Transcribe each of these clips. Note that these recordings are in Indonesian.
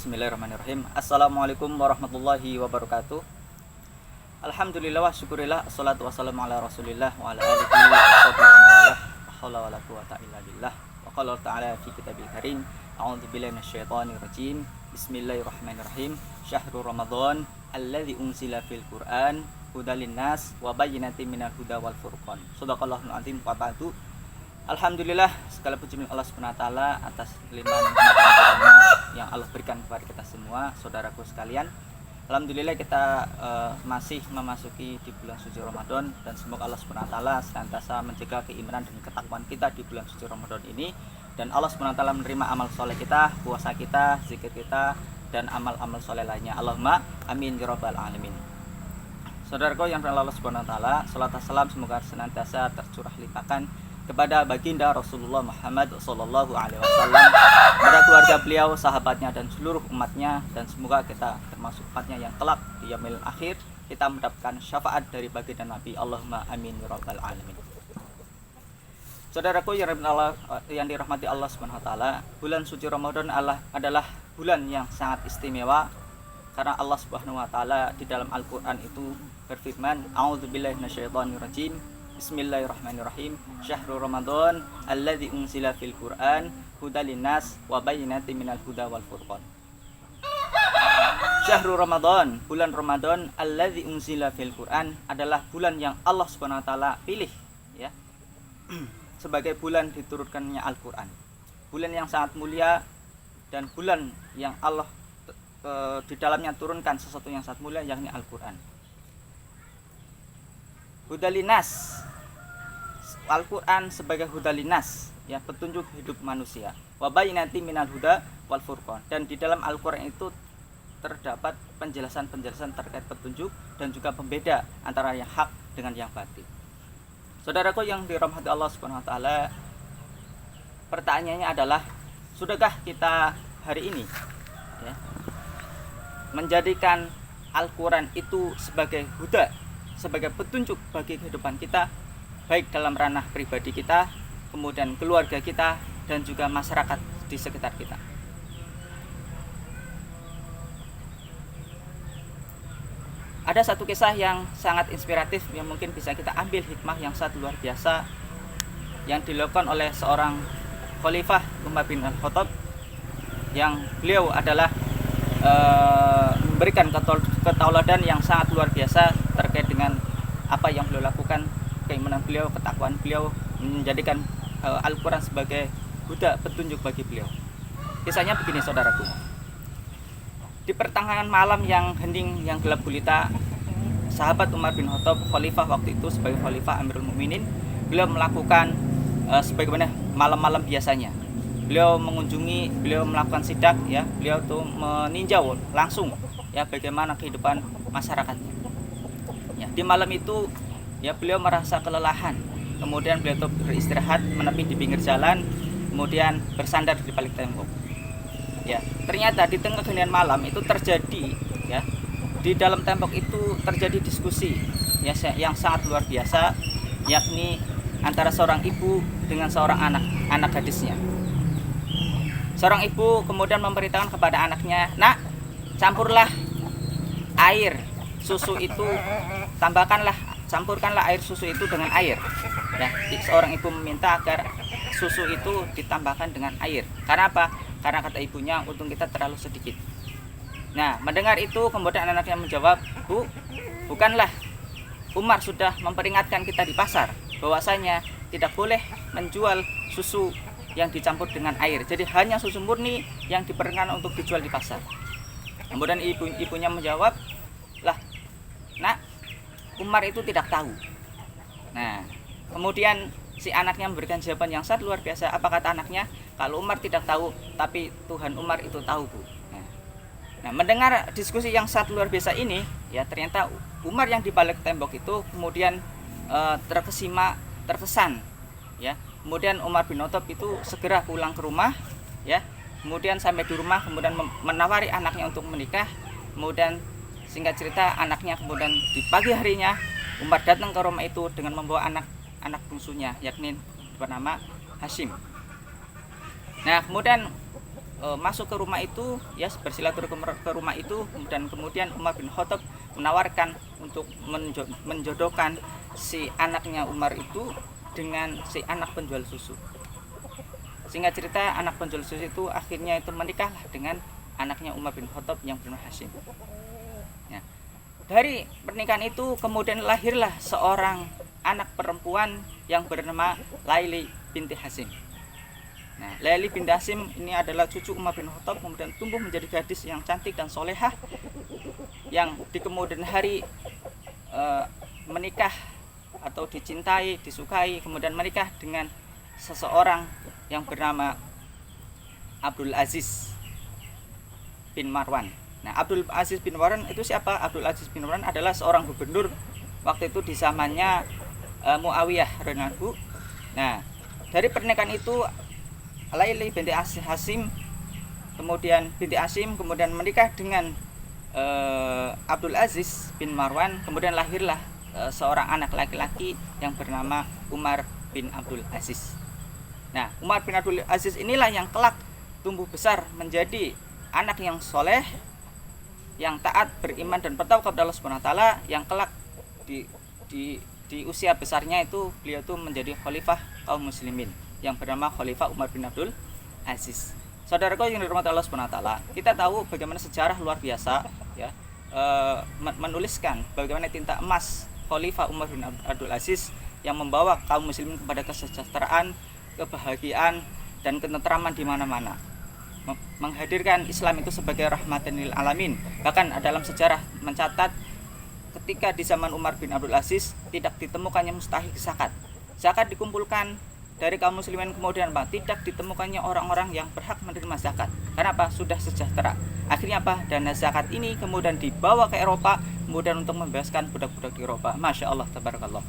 Bismillahirrahmanirrahim. Assalamualaikum warahmatullahi wabarakatuh. Alhamdulillah wa syukurillah. Assalatu wassalamu ala rasulillah wa ala alihi wa sahbihi wa mawalah. La haula wala quwata illa billah. Wa qala ta'ala fi kitabil karim. A'udzu billahi minasyaitonir rajim. Bismillahirrahmanirrahim. Syahrul Ramadan alladzi unzila fil Qur'an hudal linnas wa bayyinatin minal huda wal furqan. Shadaqallahul azim wa ba'du. Alhamdulillah, segala puji milik Allah Subhanahu wa taala atas limpahan yang Allah berikan kepada kita semua, saudaraku sekalian. Alhamdulillah kita masih memasuki di bulan suci Ramadan, dan semoga Allah Subhanahu wa taala senantiasa menjaga keimanan dan ketakwaan kita di bulan suci Ramadan ini, dan Allah Subhanahu wa taala menerima amal soleh kita, puasa kita, zikir kita, dan amal-amal soleh lainnya. Allahumma amin ya rabbal alamin. Saudaraku yang Allah Subhanahu wa taala, salat dan salam semoga senantiasa tercurah limpahkan kepada baginda Rasulullah Muhammad sallallahu alaihi wasallam, kepada keluarga beliau, sahabatnya, dan seluruh umatnya, dan semoga kita termasuk umatnya yang kelak di yaumil akhir kita mendapatkan syafaat dari baginda Nabi. Allahumma amin ya rabbal alamin. Saudaraku yang dirahmati Allah Subhanahu wa taala, bulan suci Ramadan adalah bulan yang sangat istimewa, karena Allah Subhanahu wa taala di dalam Al-Qur'an itu berfirman, a'udzubillahi minasyaitonir rajim. Bismillahirrahmanirrahim. Syahrul Ramadan alladzi unzila fil Qur'an hudal linnas wa bayyinatin minal huda wal furqan. Syahrul Ramadan, bulan Ramadan, alladzi unzila fil Qur'an adalah bulan yang Allah Subhanahu wa taala pilih, ya, sebagai bulan diturunkannya Al-Qur'an. Bulan yang sangat mulia, dan bulan yang Allah di dalamnya turunkan sesuatu yang sangat mulia, yakni Al-Qur'an. Hudalinas, Al-Quran sebagai hudalinas, ya, petunjuk hidup manusia. Wa bayyinatin minal huda wal furqan, dan di dalam Al-Quran itu terdapat penjelasan-penjelasan terkait petunjuk dan juga pembeda antara yang hak dengan yang batil. Saudaraku yang dirahmati Allah Subhanahu wa taala, pertanyaannya adalah, sudahkah kita hari ini, ya, menjadikan Al-Quran itu sebagai huda, sebagai petunjuk bagi kehidupan kita, baik dalam ranah pribadi kita, kemudian keluarga kita, dan juga masyarakat di sekitar kita. Ada satu kisah yang sangat inspiratif yang mungkin bisa kita ambil hikmah yang sangat luar biasa yang dilakukan oleh seorang Khalifah Umar bin Khattab, yang beliau adalah memberikan ketauladan yang sangat luar biasa terkait dengan apa yang beliau lakukan, keimanan beliau, ketakwaan beliau, menjadikan Al-Quran sebagai huda, petunjuk bagi beliau. Kisahnya begini, saudaraku. Di pertengahan malam yang hening, yang gelap gulita, sahabat Umar bin Khattab, khalifah waktu itu sebagai khalifah Amirul Mukminin, beliau melakukan sebagaimana malam-malam biasanya. Beliau melakukan sidak, ya, beliau tuh meninjau langsung, ya, bagaimana kehidupan masyarakatnya. Ya, di malam itu, ya, beliau merasa kelelahan. Kemudian beliau tuh beristirahat, menepi di pinggir jalan, kemudian bersandar di balik tembok. Ya, ternyata di tengah keheningan malam itu terjadi, ya, di dalam tembok itu terjadi diskusi, ya, yang sangat luar biasa, yakni antara seorang ibu dengan seorang anak gadisnya. Seorang ibu kemudian memerintahkan kepada anaknya, "Nak, campurlah air susu itu, campurkanlah air susu itu dengan air." Ya, seorang ibu meminta agar susu itu ditambahkan dengan air. Karena apa? Karena kata ibunya, untung kita terlalu sedikit. Nah, mendengar itu kemudian anaknya menjawab, "Bu, bukanlah Umar sudah memperingatkan kita di pasar bahwasanya tidak boleh menjual susu yang dicampur dengan air. Jadi hanya susu murni yang diperkenankan untuk dijual di pasar." Kemudian ibunya menjawab, "Lah, Nak, Umar itu tidak tahu." Nah, kemudian si anaknya memberikan jawaban yang sangat luar biasa. Apa kata anaknya? "Kalau Umar tidak tahu, tapi Tuhan Umar itu tahu, Bu." Nah, mendengar diskusi yang sangat luar biasa ini, ya, ternyata Umar yang di balik tembok itu kemudian terkesan, ya. Kemudian Umar bin Khattab itu segera pulang ke rumah, ya. Kemudian sampai di rumah, kemudian menawari anaknya untuk menikah. Kemudian singkat cerita, anaknya kemudian di pagi harinya Umar datang ke rumah itu dengan membawa anak bungsunya, yakni bernama Hashim. Nah, kemudian masuk ke rumah itu, ya bersilaturahmi ke rumah itu, dan kemudian Umar bin Khattab menawarkan untuk menjodohkan si anaknya Umar itu dengan si anak penjual susu. Singkat cerita, anak penjual susu itu akhirnya itu menikahlah dengan anaknya Umar bin Khattab yang bernama Hasyim. Ya. Dari pernikahan itu kemudian lahirlah seorang anak perempuan yang bernama Laili binti Hasyim. Nah, Laili binti Hasyim ini adalah cucu Umar bin Khattab, kemudian tumbuh menjadi gadis yang cantik dan solehah, yang di kemudian hari menikah atau dicintai, disukai, kemudian menikah dengan seseorang yang bernama Abdul Aziz bin Marwan. Nah, Abdul Aziz bin Marwan itu siapa? Abdul Aziz bin Marwan adalah seorang gubernur waktu itu di zamannya Muawiyah radhiyallahu. Nah, dari pernikahan itu Laili binti Hasyim kemudian menikah dengan Abdul Aziz bin Marwan, kemudian lahirlah seorang anak laki-laki yang bernama Umar bin Abdul Aziz. Nah, Umar bin Abdul Aziz inilah yang kelak tumbuh besar menjadi anak yang soleh, yang taat, beriman dan bertakwa kepada Allah Subhanahu wa taala, yang kelak di usia besarnya itu beliau itu menjadi khalifah kaum muslimin yang bernama Khalifah Umar bin Abdul Aziz. Saudaraku yang dirahmati Allah Subhanahu wa taala, kita tahu bagaimana sejarah luar biasa ya, menuliskan bagaimana tinta emas Khalifah Umar bin Abdul Aziz yang membawa kaum muslimin kepada kesejahteraan, kebahagiaan dan ketentraman di mana-mana. Menghadirkan Islam itu sebagai rahmatan lil alamin. Bahkan dalam sejarah mencatat ketika di zaman Umar bin Abdul Aziz tidak ditemukannya mustahik zakat. Zakat dikumpulkan dari kaum muslimin, kemudian tidak ditemukannya orang-orang yang berhak menerima zakat. Karena apa? Sudah sejahtera. Akhirnya apa? Dana zakat ini kemudian dibawa ke Eropa, kemudian untuk membebaskan budak-budak di Eropa. Masya Allah, tabarakallah.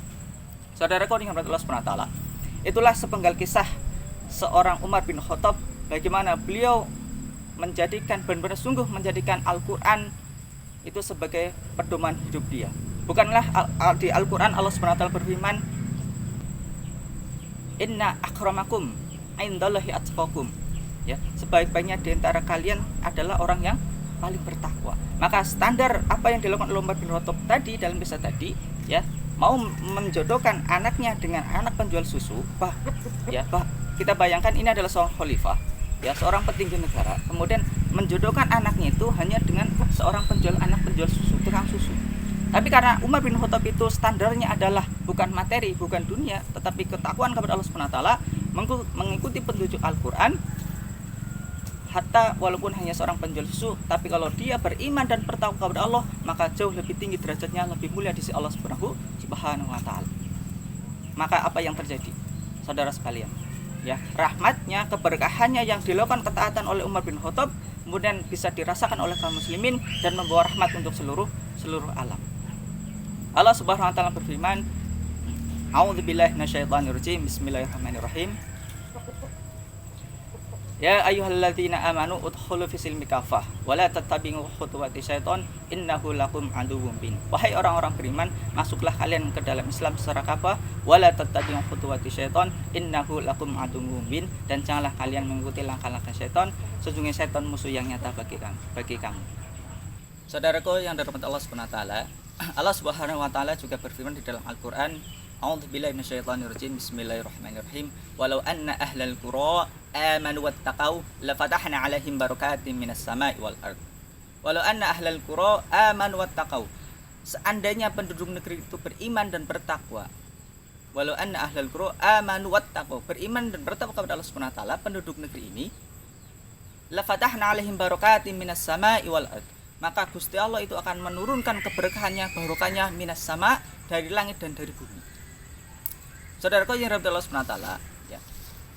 Saudaraku yang dirahmati Allah Subhanahu wa taala, itulah sepenggal kisah seorang Umar bin Khattab, bagaimana beliau benar-benar sungguh menjadikan Al-Quran itu sebagai pedoman hidup dia. Bukanlah di Al-Quran Allah SWT berfirman, inna akramakum indallahi atqakum, ya, sebaik-baiknya di antara kalian adalah orang yang paling bertakwa. Maka standar apa yang dilakukan oleh Umar bin Khattab tadi dalam kisah tadi, ya, mau menjodohkan anaknya dengan anak penjual susu, kita bayangkan ini adalah seorang khalifah, ya, seorang petinggi negara, kemudian menjodohkan anaknya itu hanya dengan seorang anak penjual susu, tukang susu. Tapi karena Umar bin Khattab itu standarnya adalah bukan materi, bukan dunia, tetapi ketakwaan kepada Allah Subhanahu wa taala, mengikuti petunjuk Al-Qur'an, hatta walaupun hanya seorang penjual susu, tapi kalau dia beriman dan bertakwa kepada Allah, maka jauh lebih tinggi derajatnya, lebih mulia di sisi Allah Subhanahu wa taala. Maka apa yang terjadi? Saudara sekalian, ya, rahmatnya, keberkahannya yang dilakukan ketaatan oleh Umar bin Khattab kemudian bisa dirasakan oleh kaum muslimin dan membawa rahmat untuk seluruh alam. Allah Subhanahu wa taala berfirman, A'udzubillahi minasyaitonirrajim. Bismillahirrahmanirrahim. Ya ayyuhalladzina amanu udkhulu fis-silmi kafah wa la tattabi'u khutuwati syaiton innahu lakum aduwwum mubin. Wahai orang-orang beriman, masuklah kalian ke dalam Islam secara kafah, wa la tattabi'u khutuwati syaiton innahu lakum aduwwum mubin, dan janganlah kalian mengikuti langkah-langkah syaitan, sesungguhnya syaitan musuh yang nyata bagi kamu. Saudaraku yang dirahmati Allah Subhanahu wa taala, Allah Subhanahu wa taala juga berfirman di dalam Al-Qur'an, A'udzubillahi minasyaitonirrajim. Bismillahirrahmanirrahim. Walau anna ahlal qura amanu wattaqau lafatahna 'alaihim barakatim minas sama'i wal ard. Walau anna ahlal qura amanu wattaqau. Seandainya penduduk negeri itu beriman dan bertakwa. Walau anna ahlal qura amanu wattaqau, beriman dan bertakwa kepada Allah Subhanahu wa taala, penduduk negeri ini, lafatahna 'alaihim barakatim minas sama'i wal ard. Maka Gusti Allah itu akan menurunkan keberkahannya, barokahnya minas sama, dari langit dan dari bumi. Saudaraku yang dirahmati Allah Subhanahu wa taala, ya,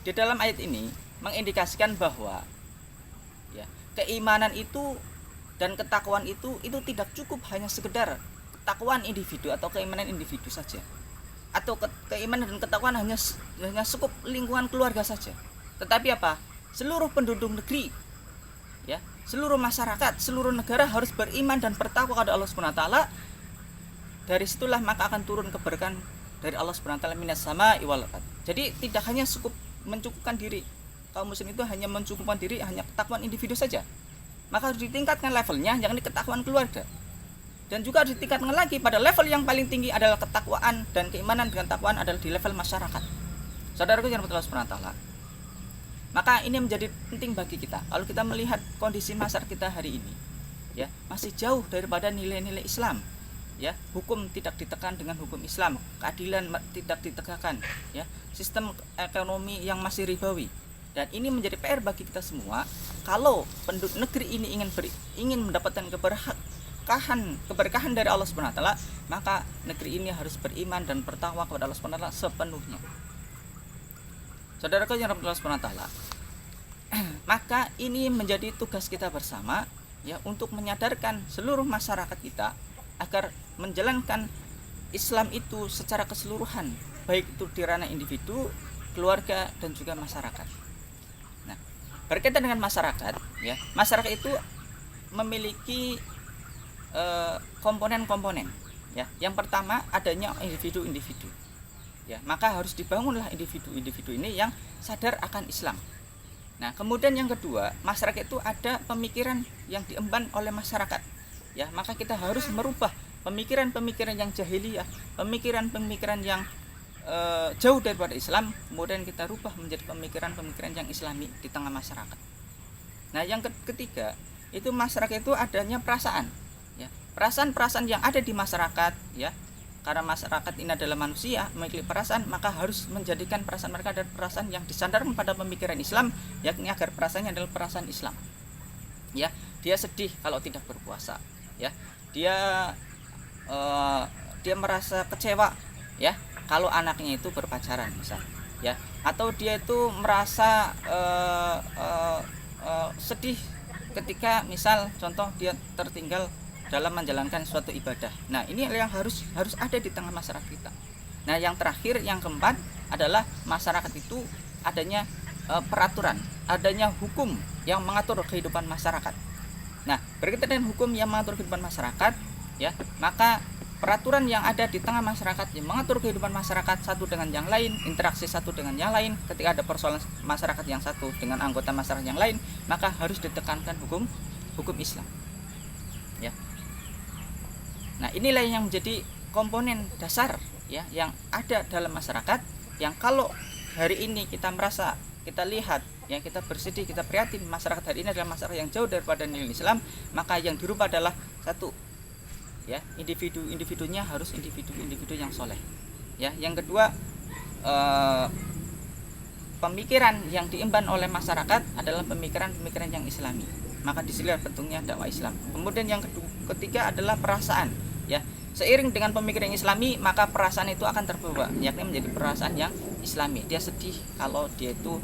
di dalam ayat ini mengindikasikan bahwa, ya, keimanan itu dan ketakwaan itu tidak cukup hanya sekedar ketakwaan individu atau keimanan individu saja, atau keimanan dan ketakwaan hanya cukup lingkungan keluarga saja, tetapi apa? Seluruh penduduk negeri, ya, seluruh masyarakat, seluruh negara harus beriman dan bertakwa kepada Allah Subhanahu wa taala. Dari situlah maka akan turun keberkahan dari Allah Subhanahu wa taala minas sama'i wal ard. Jadi tidak hanya mencukupkan diri kaum muslim itu hanya mencukupkan diri hanya ketakwaan individu saja, maka harus ditingkatkan levelnya, yakni ketakwaan keluarga. Dan juga harus ditingkatkan lagi pada level yang paling tinggi adalah ketakwaan dan keimanan dengan takwaan adalah di level masyarakat. Saudaraku yang Allah Subhanahu wa taala. Maka ini menjadi penting bagi kita. Kalau kita melihat kondisi masyarakat kita hari ini, ya, masih jauh daripada nilai-nilai Islam. Ya, hukum tidak ditekan dengan hukum Islam, keadilan tidak ditegakkan, ya, sistem ekonomi yang masih ribawi. Dan ini menjadi PR bagi kita semua. Kalau penduduk negeri ini ingin mendapatkan keberkahan dari Allah Subhanahu wa taala, maka negeri ini harus beriman dan bertakwa kepada Allah Subhanahu wa taala sepenuhnya. Saudaraku yang Allah Subhanahu wa taala, maka ini menjadi tugas kita bersama, ya, untuk menyadarkan seluruh masyarakat kita agar menjalankan Islam itu secara keseluruhan, baik itu di ranah individu, keluarga dan juga masyarakat. Nah, berkaitan dengan masyarakat, ya, masyarakat itu memiliki komponen-komponen, ya. Yang pertama adanya individu-individu, ya, maka harus dibangunlah individu-individu ini yang sadar akan Islam. Nah, kemudian yang kedua, masyarakat itu ada pemikiran yang diemban oleh masyarakat, ya, maka kita harus merubah pemikiran-pemikiran yang jahiliyah, pemikiran-pemikiran yang jauh daripada Islam, kemudian kita rubah menjadi pemikiran-pemikiran yang Islami di tengah masyarakat. Nah, yang ketiga itu masyarakat itu adanya perasaan, ya, perasaan-perasaan yang ada di masyarakat, ya, karena masyarakat ini adalah manusia memiliki perasaan, maka harus menjadikan perasaan mereka adalah perasaan yang disandarkan pada pemikiran Islam, yakni agar perasaannya adalah perasaan Islam. Ya, dia sedih kalau tidak berpuasa, ya, dia merasa kecewa, ya, kalau anaknya itu berpacaran misal, ya, atau dia itu merasa sedih ketika misal contoh dia tertinggal dalam menjalankan suatu ibadah. Nah, ini yang harus ada di tengah masyarakat kita. Nah, yang terakhir, yang keempat adalah masyarakat itu adanya peraturan, adanya hukum yang mengatur kehidupan masyarakat. Nah, berkaitan dengan hukum yang mengatur kehidupan masyarakat, ya, maka peraturan yang ada di tengah masyarakat yang mengatur kehidupan masyarakat satu dengan yang lain, interaksi satu dengan yang lain, ketika ada persoalan masyarakat yang satu dengan anggota masyarakat yang lain, maka harus ditekankan hukum Islam, ya. Nah, inilah yang menjadi komponen dasar, ya, yang ada dalam masyarakat, yang kalau hari ini kita merasa, kita lihat, yang kita bersedih, kita prihatin masyarakat hari ini adalah masyarakat yang jauh daripada nilai Islam, maka yang dirubah adalah satu, ya, individunya harus individu yang soleh, ya. Yang kedua, pemikiran yang diemban oleh masyarakat adalah pemikiran yang Islami, maka disinilah bentuknya dakwah Islam. Kemudian yang ketiga adalah perasaan, ya, seiring dengan pemikiran Islami maka perasaan itu akan terbawa, yakni menjadi perasaan yang Islami. Dia sedih kalau dia itu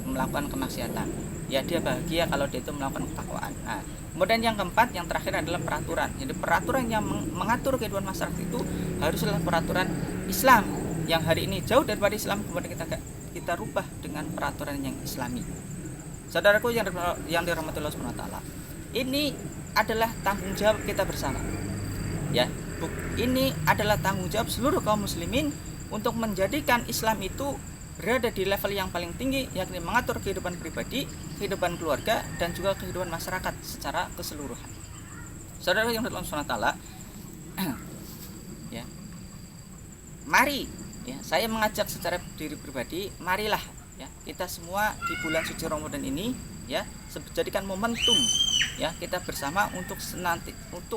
melakukan kemaksiatan, ya, dia bahagia kalau dia itu melakukan ketakwaan. Nah, kemudian yang keempat, yang terakhir adalah peraturan. Jadi peraturan yang mengatur kehidupan masyarakat itu haruslah peraturan Islam, yang hari ini jauh daripada Islam, kemudian kita rubah dengan peraturan yang Islami. Saudaraku yang dirahmati Allah Subhanahu wa taala, ini adalah tanggung jawab kita bersama, ya. Ini adalah tanggung jawab seluruh kaum muslimin untuk menjadikan Islam itu berada di level yang paling tinggi, yakni mengatur kehidupan pribadi, kehidupan keluarga dan juga kehidupan masyarakat secara keseluruhan. Saudara yang dirahmati Allah Subhanahu wa taala, ya. Mari, ya, saya mengajak secara diri pribadi, marilah, ya, kita semua di bulan suci Ramadan ini, ya, jadikan momentum, ya, kita bersama untuk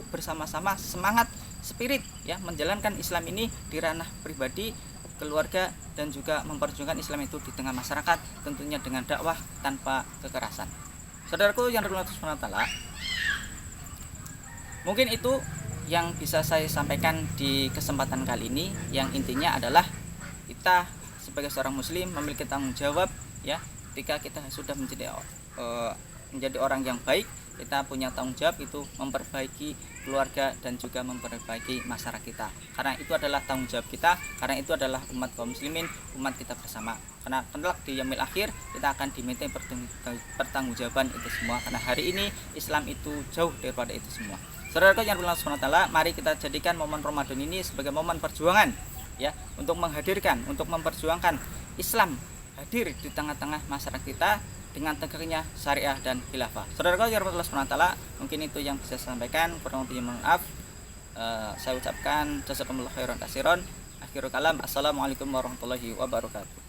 bersama-sama semangat spirit, ya, menjalankan Islam ini di ranah pribadi, keluarga dan juga memperjuangkan Islam itu di tengah masyarakat, tentunya dengan dakwah tanpa kekerasan. Saudaraku yang dirahmati Allah Subhanahu wa taala, mungkin itu yang bisa saya sampaikan di kesempatan kali ini, yang intinya adalah kita sebagai seorang muslim memiliki tanggung jawab, ya, ketika kita sudah menjadi orang yang baik, kita punya tanggung jawab itu memperbaiki keluarga dan juga memperbaiki masyarakat kita, karena itu adalah tanggung jawab kita, karena itu adalah umat kaum muslimin, umat kita bersama. Karena kelak di yaumil akhir kita akan diminta pertanggungjawaban itu semua, karena hari ini Islam itu jauh daripada itu semua. Saudaraku yang Allah Subhanahu wa taala, mari kita jadikan momen Ramadan ini sebagai momen perjuangan, ya, untuk menghadirkan, untuk memperjuangkan Islam hadir di tengah-tengah masyarakat kita dengan tegaknya syariah dan khilafah. Saudaraku ya Allah Subhanahu wa taala, mungkin itu yang bisa saya sampaikan. Kurang lebihnya mohon maaf. Saya ucapkan jazakumullahu khairan katsiran. Akhirul kalam. Assalamualaikum warahmatullahi wabarakatuh.